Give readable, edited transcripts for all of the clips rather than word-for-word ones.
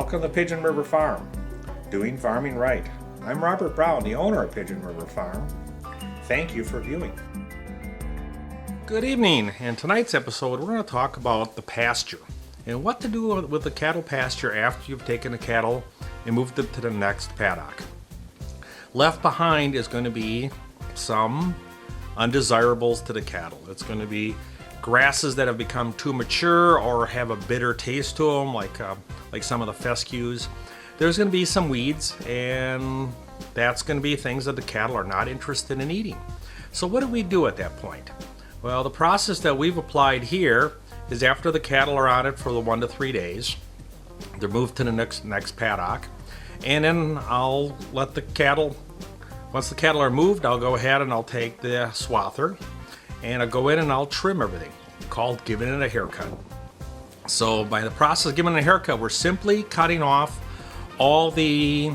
Welcome to Pigeon River Farm, doing farming right. I'm Robert Brown, the owner of Pigeon River Farm. Thank you for viewing. Good evening. In tonight's episode, we're going to talk about the pasture and what to do with the cattle pasture after you've taken the cattle and moved them to the next paddock. Left behind is going to be some undesirables to the cattle. It's going to be grasses that have become too mature or have a bitter taste to them, like some of the fescues. There's going to be some weeds, and that's going to be things that the cattle are not interested in eating. So what do we do at that point? Well, the process that we've applied here is after the cattle are on it for the 1 to 3 days, they're moved to the next paddock, and then I'll let the cattle, once the cattle are moved, I'll go ahead and I'll take the swather and I'll go in and I'll trim everything, called giving it a haircut. So by the process of giving it a haircut, we're simply cutting off all the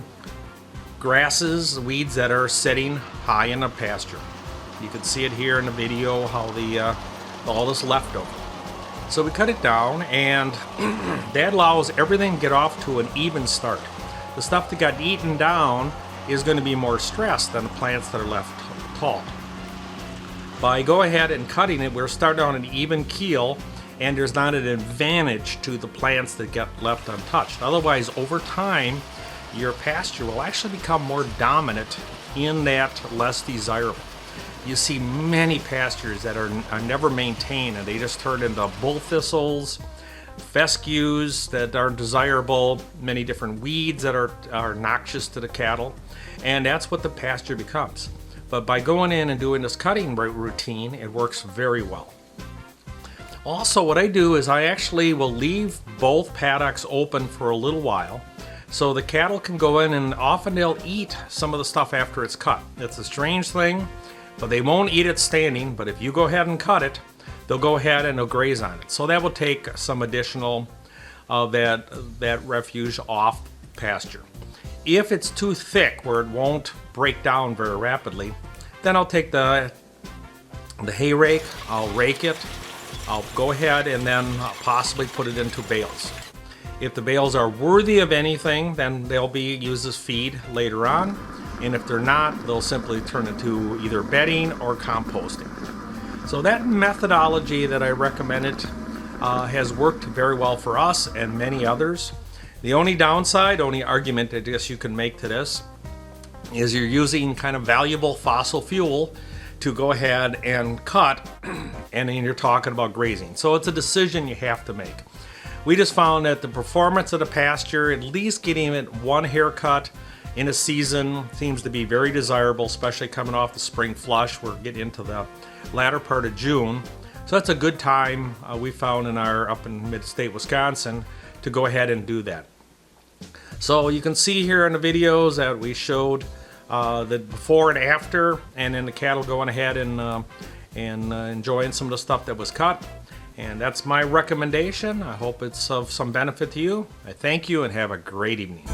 grasses, weeds that are sitting high in the pasture. You can see it here in the video how all this leftover. So we cut it down, and that allows everything to get off to an even start. The stuff that got eaten down is going to be more stressed than the plants that are left tall. By go ahead and cutting it, we're starting on an even keel, and there's not an advantage to the plants that get left untouched. Otherwise, over time, your pasture will actually become more dominant in that less desirable. You see many pastures that are never maintained, and they just turn into bull thistles, fescues that aren't desirable, many different weeds that are noxious to the cattle, and that's what the pasture becomes. But by going in and doing this cutting routine, it works very well. Also, what I do is I actually will leave both paddocks open for a little while so the cattle can go in, and often they'll eat some of the stuff after it's cut. It's a strange thing, but they won't eat it standing, but if you go ahead and cut it, they'll go ahead and they'll graze on it. So that will take some additional that refuge off pasture. If it's too thick where it won't break down very rapidly, then I'll take the hay rake, I'll rake it, I'll go ahead and then possibly put it into bales. If the bales are worthy of anything, then they'll be used as feed later on, and if they're not, they'll simply turn into either bedding or composting. So that methodology that I recommended has worked very well for us and many others. The only argument I guess you can make to this is you're using kind of valuable fossil fuel to go ahead and cut, and then you're talking about grazing. So it's a decision you have to make. We just found that the performance of the pasture, at least getting it one haircut in a season, seems to be very desirable, especially coming off the spring flush. We're getting into the latter part of June. So that's a good time we found up in mid-state Wisconsin to go ahead and do that. So you can see here in the videos that we showed the before and after, and then the cattle going ahead and enjoying some of the stuff that was cut. And that's my recommendation. I hope it's of some benefit to you. I thank you and have a great evening.